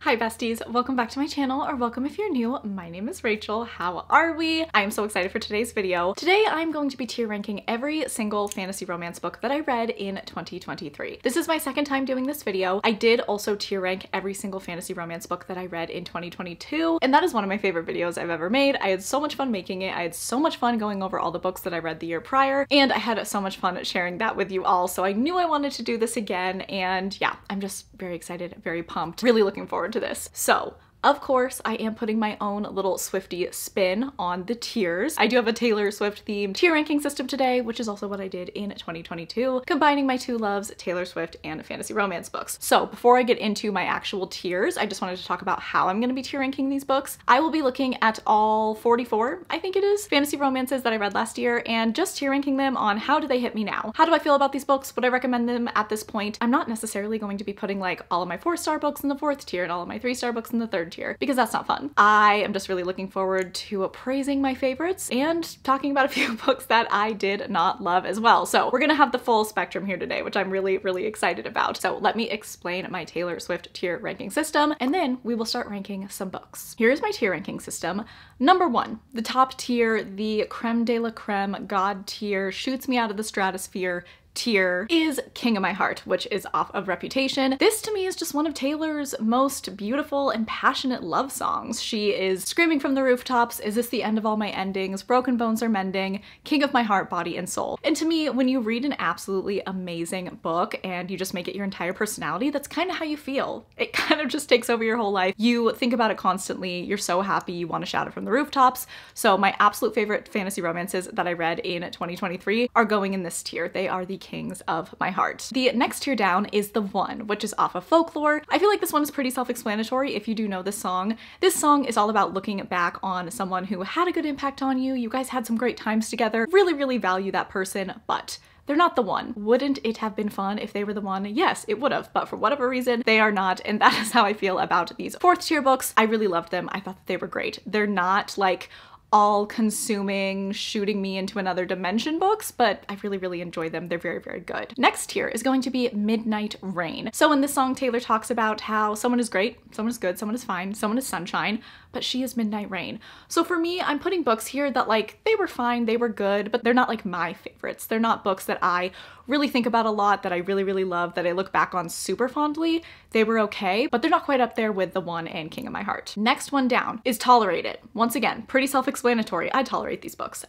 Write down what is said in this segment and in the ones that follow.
Hi besties, welcome back to my channel, or welcome if you're new. My name is Rachel. How are we? I am so excited for today's video. Today I'm going to be tier ranking every single fantasy romance book that I read in 2023. This is my second time doing this video. I did also tier rank every single fantasy romance book that I read in 2022, and that is one of my favorite videos I've ever made. I had so much fun making it. I had so much fun going over all the books that I read the year prior, and I had so much fun sharing that with you all, so I knew I wanted to do this again, and yeah, I'm just very excited, very pumped, really looking forward to this. So, of course, I am putting my own little Swiftie spin on the tiers. I do have a Taylor Swift themed tier ranking system today, which is also what I did in 2022, combining my two loves, Taylor Swift and fantasy romance books. So before I get into my actual tiers, I just wanted to talk about how I'm going to be tier ranking these books. I will be looking at all 44, I think it is, fantasy romances that I read last year and just tier ranking them on how do they hit me now? How do I feel about these books? Would I recommend them at this point? I'm not necessarily going to be putting like all of my 4-star books in the 4th tier and all of my 3-star books in the 3rd tier, because that's not fun. I am just really looking forward to appraising my favorites and talking about a few books that I did not love as well. So we're gonna have the full spectrum here today, which I'm really, really excited about. So let me explain my Taylor Swift tier ranking system, and then we will start ranking some books. Here's my tier ranking system. Number 1, the top tier, the creme de la creme, god tier, shoots me out of the stratosphere tier is King of My Heart, which is off of Reputation. This to me is just one of Taylor's most beautiful and passionate love songs. She is screaming from the rooftops, is this the end of all my endings? Broken bones are mending, King of My Heart, body and soul. And to me, when you read an absolutely amazing book and you just make it your entire personality, that's kind of how you feel. It kind of just takes over your whole life. You think about it constantly, you're so happy, you want to shout it from the rooftops. So my absolute favorite fantasy romances that I read in 2023 are going in this tier. They are the Kings of My Heart. The next tier down is The One, which is off of Folklore. I feel like this one is pretty self-explanatory if you do know this song. This song is all about looking back on someone who had a good impact on you. You guys had some great times together. Really, really value that person, but they're not the one. Wouldn't it have been fun if they were the one? Yes, it would have, but for whatever reason, they are not, and that is how I feel about these 4th tier books. I really loved them. I thought that they were great. They're not like all-consuming, shooting me into another dimension books, but I really, really enjoy them. They're very, very good. Next tier is going to be Midnight Rain. So in this song, Taylor talks about how someone is great, someone is good, someone is fine, someone is sunshine, but she is Midnight Rain. So for me, I'm putting books here that like, they were fine, they were good, but they're not like my favorites. They're not books that I really think about a lot, that I really, really love, that I look back on super fondly. They were okay, but they're not quite up there with The One and King of My Heart. Next one down is Tolerate It. Once again, pretty self-explanatory. I tolerate these books.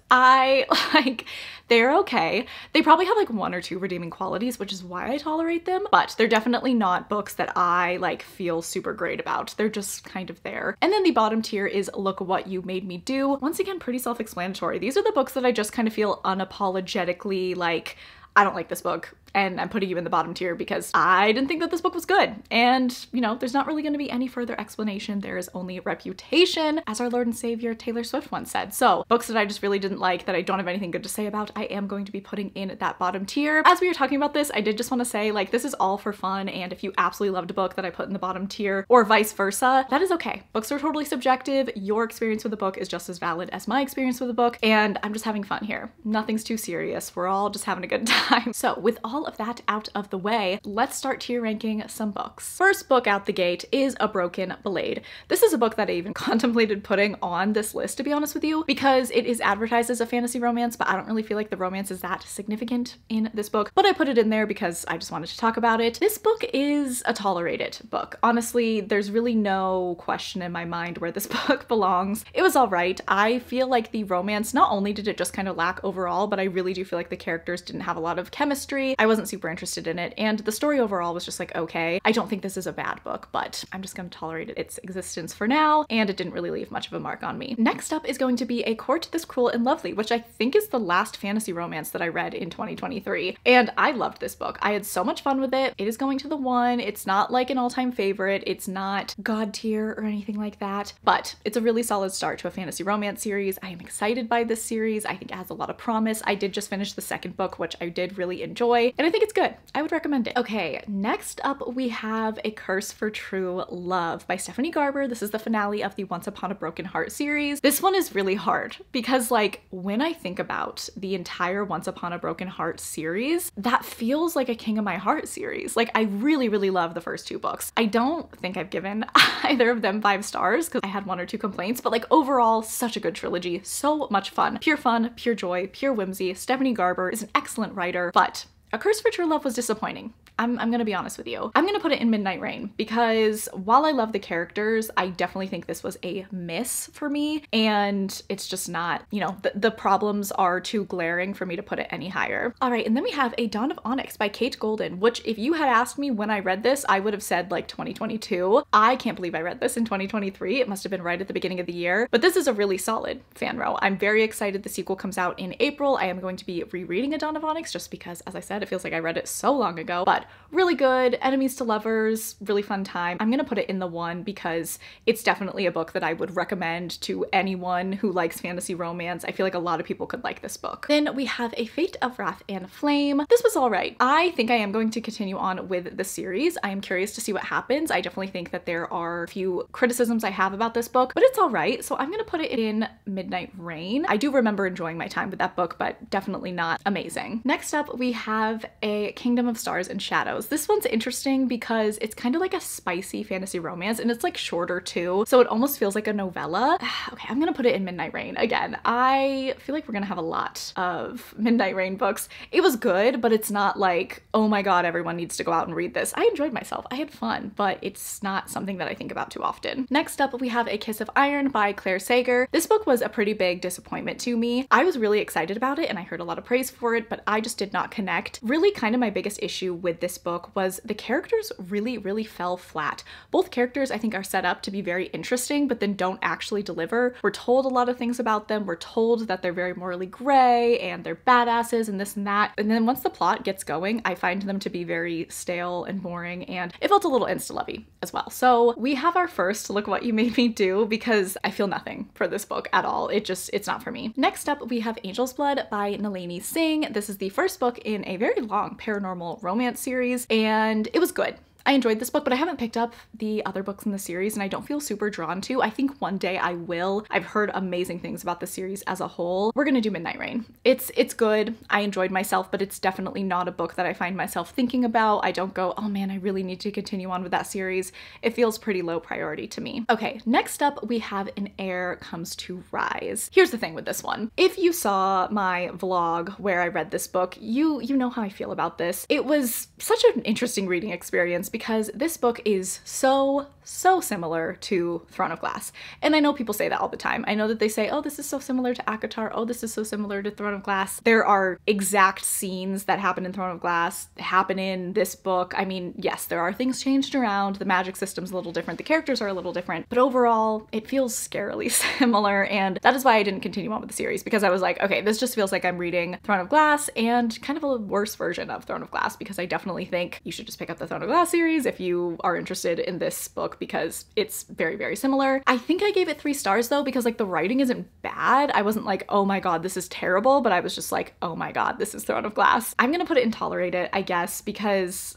They're okay. They probably have like 1 or 2 redeeming qualities, which is why I tolerate them, but they're definitely not books that I like feel super great about. They're just kind of there. And then the bottom tier is Look What You Made Me Do. Once again, pretty self-explanatory. These are the books that I just kind of feel unapologetically like, I don't like this book, and I'm putting you in the bottom tier because I didn't think that this book was good. And, you know, there's not really going to be any further explanation. There is only Reputation, as our Lord and Savior Taylor Swift once said. So books that I just really didn't like, that I don't have anything good to say about, I am going to be putting in that bottom tier. As we were talking about this, I did just want to say, like, this is all for fun, and if you absolutely loved a book that I put in the bottom tier, or vice versa, that is okay. Books are totally subjective. Your experience with the book is just as valid as my experience with the book, and I'm just having fun here. Nothing's too serious. We're all just having a good time. So with all of that out of the way, let's start tier ranking some books. First book out the gate is A Broken Blade. This is a book that I even contemplated putting on this list, to be honest with you, because it is advertised as a fantasy romance, but I don't really feel like the romance is that significant in this book, but I put it in there because I just wanted to talk about it. This book is a tolerated book. Honestly, there's really no question in my mind where this book belongs. It was all right. I feel like the romance, not only did it just kind of lack overall, but I really do feel like the characters didn't have a lot of chemistry. I wasn't super interested in it, and the story overall was just like, okay. I don't think this is a bad book, but I'm just gonna tolerate its existence for now, and it didn't really leave much of a mark on me. Next up is going to be A Court This Cruel and Lovely, which I think is the last fantasy romance that I read in 2023, and I loved this book. I had so much fun with it. It is going to The One. It's not like an all-time favorite. It's not god tier or anything like that, but it's a really solid start to a fantasy romance series. I am excited by this series. I think it has a lot of promise. I did just finish the 2nd book, which I did really enjoy. and I think it's good. I would recommend it. Okay, next up we have A Curse for True Love by Stephanie Garber. This is the finale of the Once Upon a Broken Heart series. This one is really hard because like when I think about the entire Once Upon a Broken Heart series, that feels like a King of My Heart series. Like I really, really love the first two books. I don't think I've given either of them 5 stars because I had 1 or 2 complaints, but like overall, such a good trilogy. So much fun, pure joy, pure whimsy. Stephanie Garber is an excellent writer, but A Curse for True Love was disappointing. I'm gonna be honest with you. I'm gonna put it in Midnight Rain because while I love the characters, I definitely think this was a miss for me, and it's just not, you know, the problems are too glaring for me to put it any higher. All right, and then we have A Dawn of Onyx by Kate Golden, which if you had asked me when I read this, I would have said like 2022. I can't believe I read this in 2023. It must have been right at the beginning of the year, but this is a really solid fan row. I'm very excited the sequel comes out in April. I am going to be rereading A Dawn of Onyx just because, as I said, it feels like I read it so long ago, but really good, enemies to lovers, really fun time. I'm gonna put it in the 1 because it's definitely a book that I would recommend to anyone who likes fantasy romance. I feel like a lot of people could like this book. Then we have A Fate of Wrath and Flame. This was all right. I think I am going to continue on with the series. I am curious to see what happens. I definitely think that there are a few criticisms I have about this book, but it's all right. So I'm gonna put it in Midnight Rain. I do remember enjoying my time with that book, but definitely not amazing. Next up, we have A Kingdom of Stars and Shadows. This one's interesting because it's kind of like a spicy fantasy romance, and it's like shorter too, so it almost feels like a novella. Okay, I'm gonna put it in Midnight Rain. Again, I feel like we're gonna have a lot of Midnight Rain books. It was good, but it's not like, oh my god, everyone needs to go out and read this. I enjoyed myself. I had fun, but it's not something that I think about too often. Next up, we have A Kiss of Iron by Claire Sager. This book was a pretty big disappointment to me. I was really excited about it and I heard a lot of praise for it, but I just did not connect. Really kind of my biggest issue with this book was the characters really fell flat. Both characters I think are set up to be very interesting, but then don't actually deliver. We're told a lot of things about them. We're told that they're very morally gray and they're badasses and this and that. And then once the plot gets going, I find them to be very stale and boring, and it felt a little insta-lovey as well. So we have our first Look What You Made Me Do because I feel nothing for this book at all. It's not for me. Next up, we have Angel's Blood by Nalini Singh. This is the first book in a very long paranormal romance series, and it was good. I enjoyed this book, but I haven't picked up the other books in the series and I don't feel super drawn to. I think one day I will. I've heard amazing things about the series as a whole. We're gonna do Midnight Rain. It's good. I enjoyed myself, but it's definitely not a book that I find myself thinking about. I don't go, oh man, I really need to continue on with that series. It feels pretty low priority to me. Okay, next up we have An Heir Comes to Rise. Here's the thing with this one. If you saw my vlog where I read this book, you know how I feel about this. It was such an interesting reading experience because this book is so similar to Throne of Glass. And I know people say that all the time. I know that they say, oh, this is so similar to ACOTAR. Oh, this is so similar to Throne of Glass. There are exact scenes that happen in Throne of Glass happen in this book. I mean, yes, there are things changed around. The magic system's a little different. The characters are a little different, but overall it feels scarily similar. And that is why I didn't continue on with the series, because I was like, okay, this just feels like I'm reading Throne of Glass and kind of a worse version of Throne of Glass, because I definitely think you should just pick up the Throne of Glass series if you are interested in this book, because it's very similar. I think I gave it 3 stars though, because like the writing isn't bad. I wasn't like, oh my god, this is terrible, but I was just like, oh my god, this is Throne of Glass. I'm gonna put it in Tolerate It, I guess, because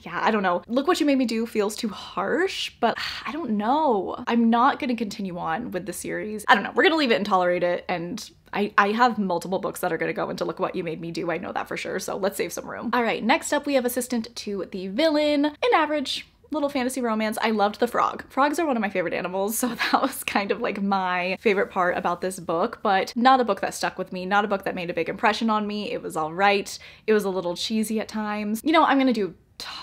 yeah, I don't know. Look What You Made Me Do feels too harsh, but I don't know. I'm not gonna continue on with the series. I don't know. We're gonna leave it in Tolerate It, and I have multiple books that are going to go into Look What You Made Me Do. I know that for sure, so let's save some room. All right, next up we have Assistant to the Villain, an average little fantasy romance. I loved the frog. Frogs are one of my favorite animals, so that was kind of like my favorite part about this book, but not a book that stuck with me, not a book that made a big impression on me. It was all right. It was a little cheesy at times. You know, I'm gonna do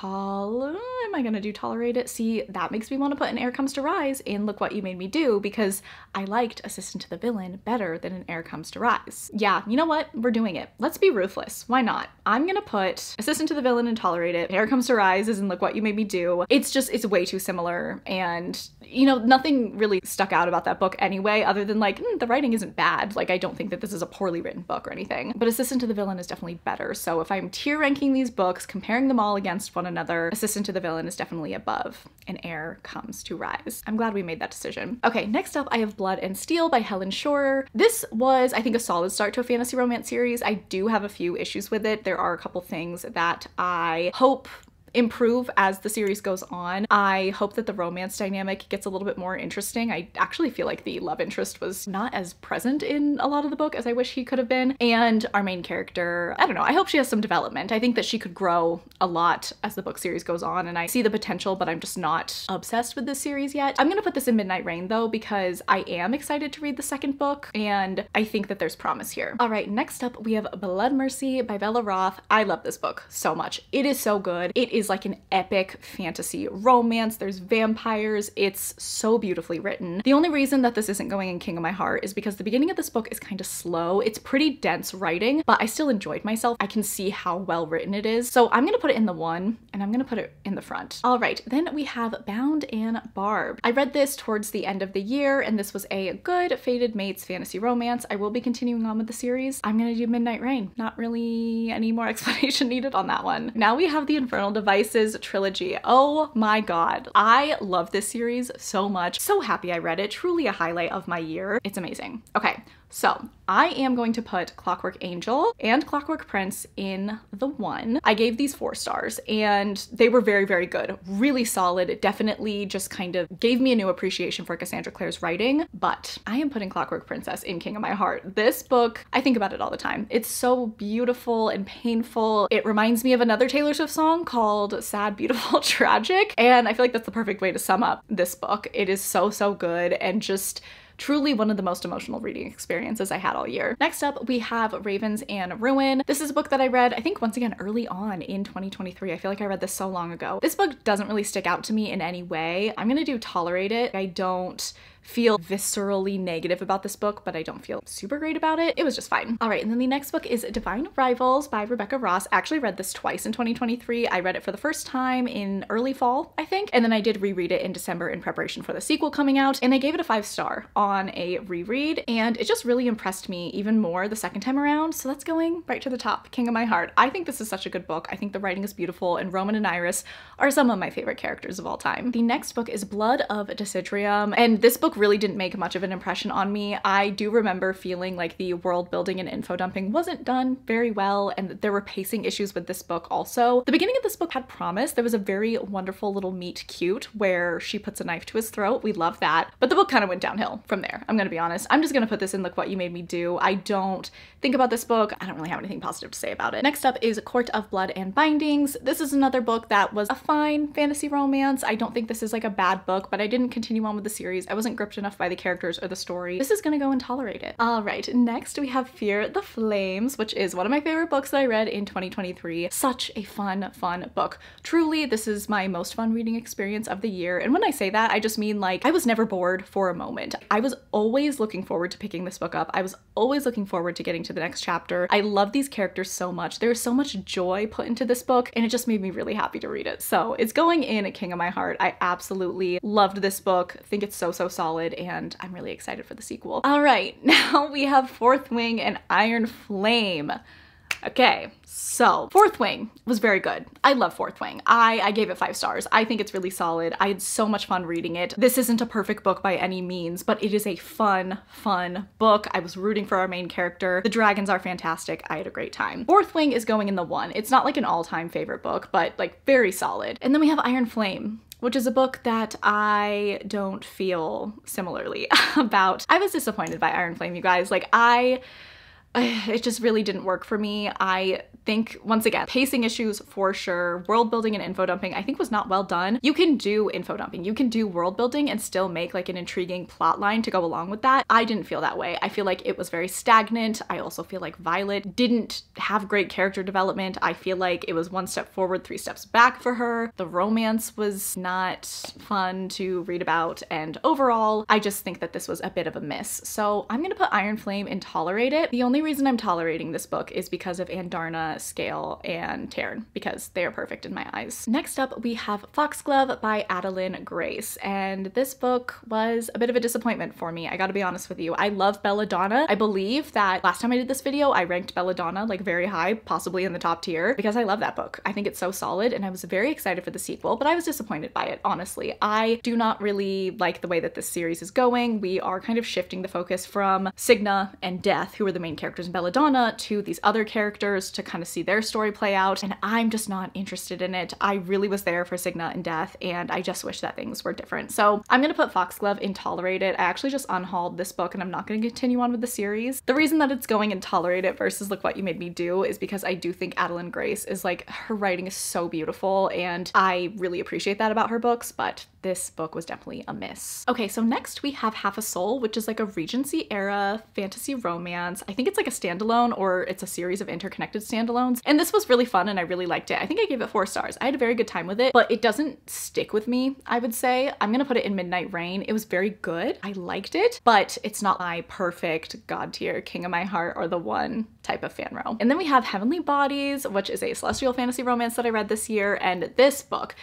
am I gonna do Tolerate It? See, that makes me want to put An Heir Comes to Rise in Look What You Made Me Do, because I liked Assistant to the Villain better than An Heir Comes to Rise. Yeah, you know what? We're doing it. Let's be ruthless. Why not? I'm gonna put Assistant to the Villain and Tolerate It. An Heir Comes to Rise is in Look What You Made Me Do. It's way too similar, and you know, nothing really stuck out about that book anyway, other than like, the writing isn't bad. Like, I don't think that this is a poorly written book or anything, but Assistant to the Villain is definitely better. So if I'm tier ranking these books, comparing them all against one another, Assistant to the Villain Evelyn is definitely above. An heir comes to rise. I'm glad we made that decision. Okay, next up I have Blood and Steel by Helen Shorer. This was, I think, a solid start to a fantasy romance series. I do have a few issues with it. There are a couple things that I hope improve as the series goes on. I hope that the romance dynamic gets a little bit more interesting. I actually feel like the love interest was not as present in a lot of the book as I wish he could have been. And our main character, I don't know, I hope she has some development. I think that she could grow a lot as the book series goes on, and I see the potential, but I'm just not obsessed with this series yet. I'm gonna put this in Midnight Rain though, because I am excited to read the second book, and I think that there's promise here. All right, next up we have Blood Mercy by Bella Roth. I love this book so much. It is so good. It is like an epic fantasy romance. There's vampires. It's so beautifully written. The only reason that this isn't going in King of My Heart is because the beginning of this book is kind of slow. It's pretty dense writing, but I still enjoyed myself. I can see how well written it is. So I'm gonna put it in the 1 and I'm gonna put it in the front. All right, then we have Bound and Barb. I read this towards the end of the year and this was a good fated mates fantasy romance. I will be continuing on with the series. I'm gonna do Midnight Rain. Not really any more explanation needed on that one. Now we have the Infernal Devices trilogy. Oh my god. I love this series so much. So happy I read it. Truly a highlight of my year. It's amazing. Okay, so I am going to put Clockwork Angel and Clockwork Prince in the 1. I gave these 4 stars and they were very, very good. Really solid. It definitely just kind of gave me a new appreciation for Cassandra Clare's writing, but I am putting Clockwork Princess in King of My Heart. This book, I think about it all the time. It's so beautiful and painful. It reminds me of another Taylor Swift song called Sad, Beautiful, Tragic, and I feel like that's the perfect way to sum up this book. It is so, so good and just truly one of the most emotional reading experiences I had all year. Next up, we have Ravens and Ruin. This is a book that I read, I think once again, early on in 2023. I feel like I read this so long ago. This book doesn't really stick out to me in any way. I'm gonna do Tolerate It. I don't feel viscerally negative about this book, but I don't feel super great about it. It was just fine. All right, and then the next book is Divine Rivals by Rebecca Ross. I actually read this twice in 2023. I read it for the first time in early fall, I think, and then I did reread it in December in preparation for the sequel coming out, and I gave it a 5-star on a reread, and it just really impressed me even more the second time around, so that's going right to the top. King of My Heart. I think this is such a good book. I think the writing is beautiful, and Roman and Iris are some of my favorite characters of all time. The next book is Blood of Desiderium, and this book really didn't make much of an impression on me. I do remember feeling like the world building and info dumping wasn't done very well, and there were pacing issues with this book also. The beginning of this book had promise. There was a very wonderful little meet cute where she puts a knife to his throat. We love that. But the book kind of went downhill from there. I'm gonna be honest. I'm just gonna put this in Look What You Made Me Do. I don't think about this book. I don't really have anything positive to say about it. Next up is Court of Blood and Bindings. This is another book that was a fine fantasy romance. I don't think this is like a bad book, but I didn't continue on with the series. I wasn't gripped enough by the characters or the story. This is gonna go and Tolerate It. All right, next we have Fear the Flames, which is one of my favorite books that I read in 2023. Such a fun book. Truly, this is my most fun reading experience of the year. And when I say that, I just mean like I was never bored for a moment. I was always looking forward to picking this book up. I was always looking forward to getting to the next chapter. I love these characters so much. There's so much joy put into this book, and it just made me really happy to read it. So it's going in King of My Heart. I absolutely loved this book. I think it's so solid, and I'm really excited for the sequel. All right, now we have Fourth Wing and Iron Flame. Okay, so Fourth Wing was very good. I love Fourth Wing. I gave it 5 stars. I think it's really solid. I had so much fun reading it. This isn't a perfect book by any means, but it is a fun book. I was rooting for our main character. The dragons are fantastic. I had a great time. Fourth Wing is going in the 1. It's not like an all-time favorite book, but like very solid. And then we have Iron Flame, which is a book that I don't feel similarly about. I was disappointed by Iron Flame, you guys. Like it just really didn't work for me. I think, once again, pacing issues for sure. World building and info dumping I think was not well done. You can do info dumping, you can do world building and still make like an intriguing plot line to go along with that. I didn't feel that way. I feel like it was very stagnant. I also feel like Violet didn't have great character development. I feel like it was 1 step forward, 3 steps back for her. The romance was not fun to read about, and overall, I just think that this was a bit of a miss. So I'm gonna put Iron Flame and Tolerate It. The only reason I'm tolerating this book is because of Andarna, Scale, and Taryn, because they are perfect in my eyes. Next up, we have Foxglove by Adalyn Grace, and this book was a bit of a disappointment for me. I gotta be honest with you. I love Belladonna. I believe that last time I did this video, I ranked Belladonna like very high, possibly in the top tier, because I love that book. I think it's so solid, and I was very excited for the sequel, but I was disappointed by it, honestly. I do not really like the way that this series is going. We are kind of shifting the focus from Signa and Death, who are the main characters in Belladonna, to these other characters to kind of see their story play out, and I'm just not interested in it. I really was there for Signa and Death, and I just wish that things were different. So I'm gonna put Foxglove in Tolerated. I actually just unhauled this book, and I'm not gonna continue on with the series. The reason that it's going in Tolerated versus Look What You Made Me Do is because I do think Adalyn Grace is like, her writing is so beautiful, and I really appreciate that about her books, but this book was definitely a miss. Okay, so next we have Half a Soul, which is like a Regency era fantasy romance. I think it's like a standalone, or it's a series of interconnected standalones. And this was really fun and I really liked it. I think I gave it 4 stars. I had a very good time with it, but it doesn't stick with me, I would say. I'm gonna put it in Midnight Rain. It was very good. I liked it, but it's not my perfect god tier, King of My Heart, or the one type of fan row. And then we have Heavenly Bodies, which is a celestial fantasy romance that I read this year. And this book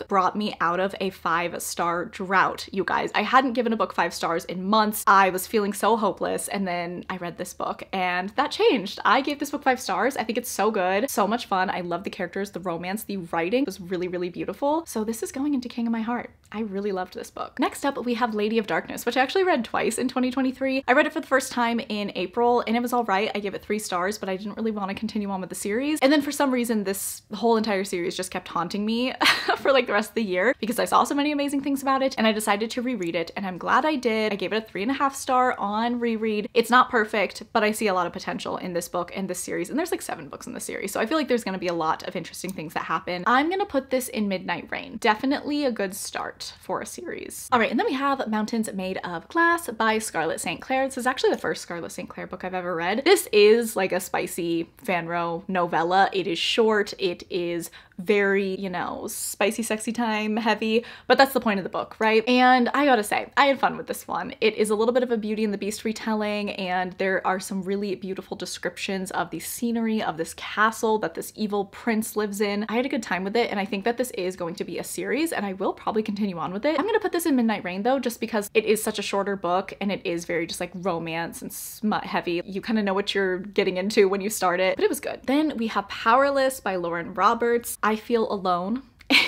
brought me out of a 5-star drought, you guys. I hadn't given a book 5 stars in months. I was feeling so hopeless, and then I read this book and that changed. I gave this book 5 stars. I think it's so good, so much fun. I love the characters, the romance, the writing was really, really beautiful. So this is going into King of My Heart. I really loved this book. Next up, we have Lady of Darkness, which I actually read twice in 2023. I read it for the first time in April and it was all right. I gave it 3 stars, but I didn't really want to continue on with the series. And then for some reason, this whole entire series just kept haunting me for like the rest of the year because I saw so many amazing things about it, and I decided to reread it, and I'm glad I did. I gave it a 3.5 star on reread. It's not perfect, but I see a lot of potential in this book and this series, and there's like 7 books in the series, so I feel like there's gonna be a lot of interesting things that happen. I'm gonna put this in Midnight Rain. Definitely a good start for a series. All right, and then we have Mountains Made of Glass by Scarlett St. Clair. This is actually the first Scarlett St. Clair book I've ever read. This is like a spicy fanrow novella. It is short, it is very, you know, spicy, sexy time heavy, but that's the point of the book, right? And I gotta say, I had fun with this one. It is a little bit of a Beauty and the Beast retelling, and there are some really beautiful descriptions of the scenery of this castle that this evil prince lives in. I had a good time with it, and I think that this is going to be a series, and I will probably continue on with it. I'm gonna put this in Midnight Rain though, just because it is such a shorter book, and it is very just like romance and smut heavy. You kind of know what you're getting into when you start it, but it was good. Then we have Powerless by Lauren Roberts. I feel alone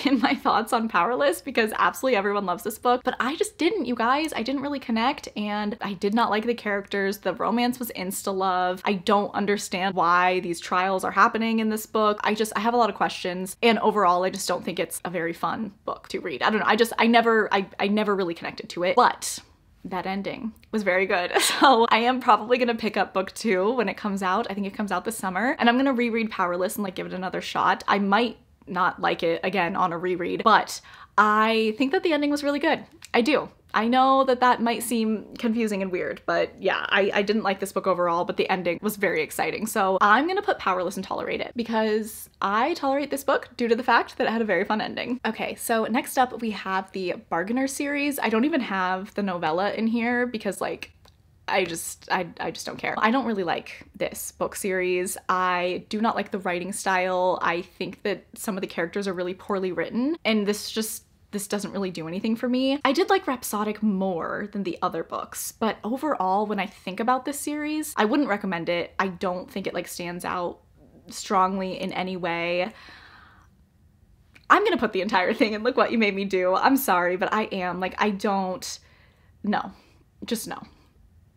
in my thoughts on Powerless because absolutely everyone loves this book, but I just didn't, you guys. I didn't really connect, and I did not like the characters. The romance was insta-love. I don't understand why these trials are happening in this book. I have a lot of questions, and overall I just don't think it's a very fun book to read. I don't know, I never really connected to it, but that ending was very good. So I am probably gonna pick up book 2 when it comes out. I think it comes out this summer, and I'm gonna reread Powerless and like give it another shot. I might not like it again on a reread, but I think that the ending was really good. I do. I know that that might seem confusing and weird, but yeah, I didn't like this book overall, but the ending was very exciting. So I'm gonna put Powerless and Tolerate It because I tolerate this book due to the fact that it had a very fun ending. Okay, so next up we have the Bargainer series. I don't even have the novella in here because like, I just don't care. I don't really like this book series. I do not like the writing style. I think that some of the characters are really poorly written, and this doesn't really do anything for me. I did like Rhapsodic more than the other books, but overall, when I think about this series, I wouldn't recommend it. I don't think it like stands out strongly in any way. I'm gonna put the entire thing in Look What You Made Me Do. I'm sorry, but I am like, no, just no.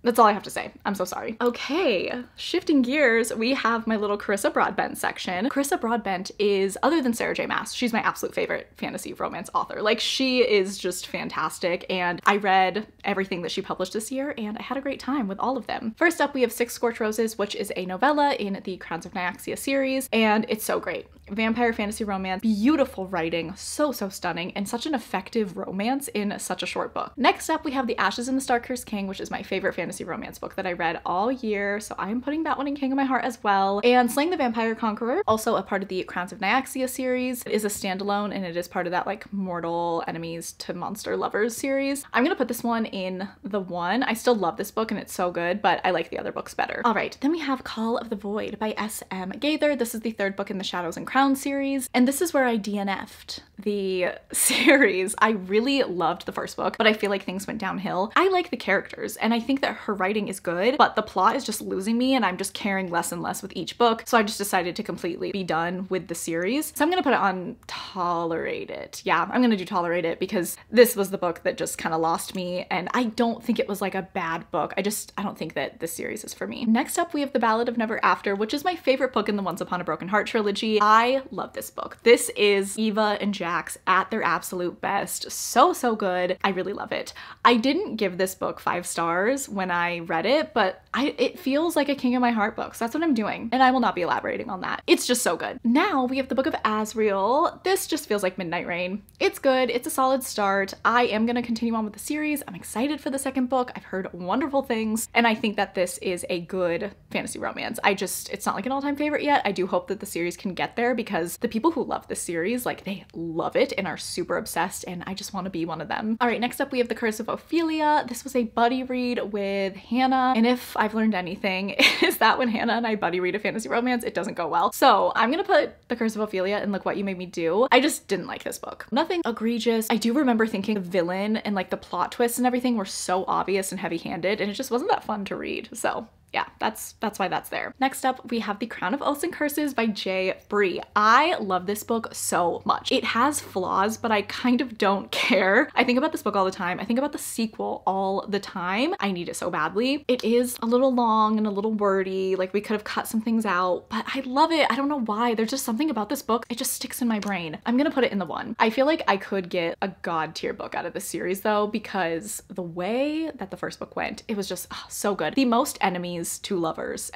That's all I have to say. I'm so sorry. Okay, shifting gears, we have my little Carissa Broadbent section. Carissa Broadbent is, other than Sarah J Maas, she's my absolute favorite fantasy romance author. Like, she is just fantastic, and I read everything that she published this year, and I had a great time with all of them. First up, we have Six Scorched Roses, which is a novella in the Crowns of Nyaxia series, and it's so great. vampire fantasy romance, beautiful writing, so stunning, and such an effective romance in such a short book. Next up, we have The Ashes in the Star-Cursed King, which is my favorite fantasy romance book that I read all year, so I'm putting that one in King of my Heart as well. And Slaying the Vampire Conqueror, also a part of the Crowns of Nyaxia series. It is a standalone, and it is part of that like mortal enemies to monster lovers series. I'm gonna put this one in the 1. I still love this book and it's so good, but I like the other books better. All right, then we have Call of the Void by S.M. Gaither. This is the 3rd book in the Shadows and Crowns series, and this is where I DNF'd the series. I really loved the first book, but I feel like things went downhill. I like the characters, and I think that her writing is good, but the plot is just losing me, and I'm just caring less and less with each book, so I just decided to completely be done with the series. So I'm gonna put it on Tolerate It. Yeah, I'm gonna do Tolerate It because this was the book that just kind of lost me, and I don't think it was like a bad book. I don't think that this series is for me. Next up, we have The Ballad of Never After, which is my favorite book in the Once Upon a Broken Heart trilogy. I love this book. This is Eva and Jax at their absolute best. So good. I really love it. I didn't give this book 5 stars when I read it, but it feels like a King of my Heart book, so that's what I'm doing, and I will not be elaborating on that. It's just so good. Now we have the Book of Azriel. This just feels like Midnight Rain. It's good. It's a solid start. I am gonna continue on with the series. I'm excited for the 2nd book. I've heard wonderful things, and I think that this is a good fantasy romance. It's not like an all-time favorite yet. I do hope that the series can get there because the people who love this series, like, they love it and are super obsessed, and I just want to be one of them. All right, next up we have The Curse of Ophelia. This was a buddy read with Hannah, and if I've learned anything, is that when Hannah and I buddy read a fantasy romance, it doesn't go well. So I'm gonna put The Curse of Ophelia and Look What You Made Me Do. I just didn't like this book. Nothing egregious. I do remember thinking the villain and like the plot twists and everything were so obvious and heavy-handed, and it just wasn't that fun to read. So yeah, that's why that's there. Next up, we have The Crown of Oaths and Curses by J. Bree. I love this book so much. It has flaws, but I kind of don't care. I think about this book all the time. I think about the sequel all the time. I need it so badly. It is a little long and a little wordy, like we could have cut some things out, but I love it. I don't know why. There's just something about this book. It just sticks in my brain. I'm gonna put it in the 1. I feel like I could get a god tier book out of this series though, because the way that the first book went, it was just so good. The most enemies to lovers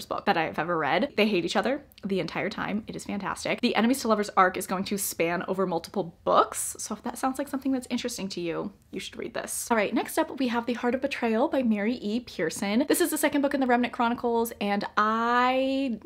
book that I've ever read. They hate each other the entire time. It is fantastic. The enemies to lovers arc is going to span over multiple books, so if that sounds like something that's interesting to you, you should read this. All right, next up we have The Heart of Betrayal by Mary E. Pearson. This is the 2nd book in the Remnant Chronicles, and I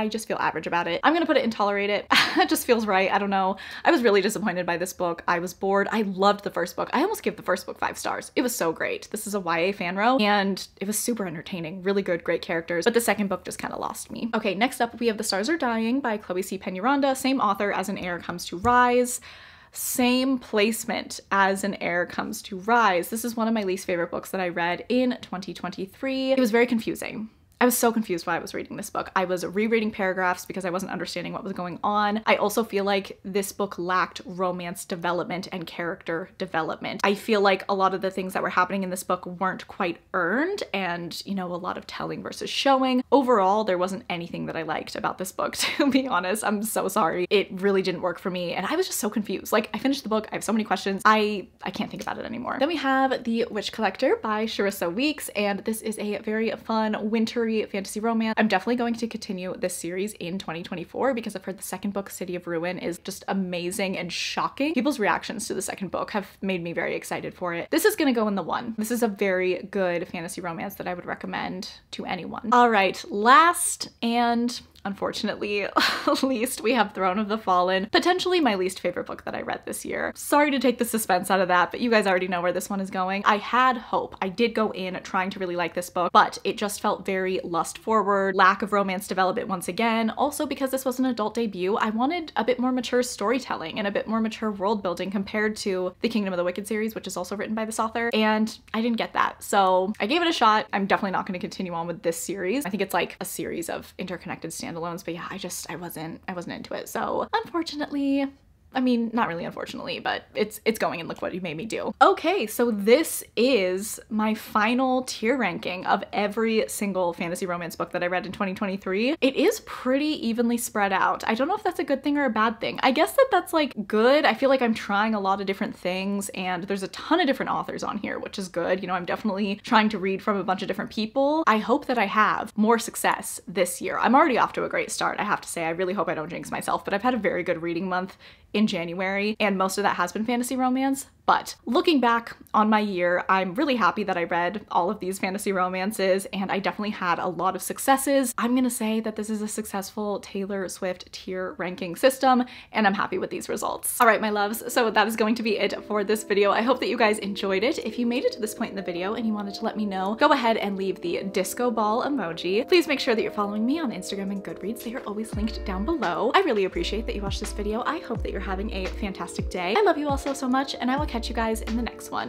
just feel average about it. I'm gonna put it in Tolerate It. It just feels right. I don't know. I was really disappointed by this book. I was bored. I loved the first book. I almost gave the first book 5 stars. It was so great. This is a YA fanro, and it was super entertaining. Really good, great characters, but the 2nd book just kind of lost me. Okay, next up we have The Stars Are Dying by Chloe C. Peñaranda, same author as An Heir Comes to Rise. Same placement as An Heir Comes to Rise. This is one of my least favorite books that I read in 2023. It was very confusing. I was so confused while I was reading this book. I was rereading paragraphs because I wasn't understanding what was going on. I also feel like this book lacked romance development and character development. I feel like a lot of the things that were happening in this book weren't quite earned, and, you know, a lot of telling versus showing. Overall, there wasn't anything that I liked about this book, to be honest. I'm so sorry. It really didn't work for me, and I was just so confused. Like, I finished the book, I have so many questions. I can't think about it anymore. Then we have The Witch Collector by Charissa Weeks, and this is a very fun, wintry fantasy romance. I'm definitely going to continue this series in 2024 because I've heard the 2nd book, City of Ruin, is just amazing and shocking. People's reactions to the 2nd book have made me very excited for it. This is gonna go in the 1. This is a very good fantasy romance that I would recommend to anyone. All right, last and unfortunately least, we have Throne of the Fallen, potentially my least favorite book that I read this year. Sorry to take the suspense out of that, but you guys already know where this one is going. I had hope. I did go in trying to really like this book, but it just felt very lust forward, lack of romance development once again. Also, because this was an adult debut, I wanted a bit more mature storytelling and a bit more mature world building compared to the Kingdom of the Wicked series, which is also written by this author, and I didn't get that. So I gave it a shot. I'm definitely not going to continue on with this series. I think it's like a series of interconnected standalones, but yeah, I wasn't into it. So unfortunately, I mean, not really, unfortunately, but it's going, and look what you made me do. Okay, so this is my final tier ranking of every single fantasy romance book that I read in 2023. It is pretty evenly spread out. I don't know if that's a good thing or a bad thing. I guess that's like good. I feel like I'm trying a lot of different things, and there's a ton of different authors on here, which is good. You know, I'm definitely trying to read from a bunch of different people. I hope that I have more success this year. I'm already off to a great start, I have to say. I really hope I don't jinx myself, but I've had a very good reading month in January, and most of that has been fantasy romance. But looking back on my year, I'm really happy that I read all of these fantasy romances, and I definitely had a lot of successes. I'm gonna say that this is a successful Taylor Swift tier ranking system, and I'm happy with these results. All right, my loves, so that is going to be it for this video. I hope that you guys enjoyed it. If you made it to this point in the video and you wanted to let me know, go ahead and leave the disco ball emoji. Please make sure that you're following me on Instagram and Goodreads. They are always linked down below. I really appreciate that you watched this video. I hope that you're having a fantastic day. I love you all so much, and I will catch you guys in the next one.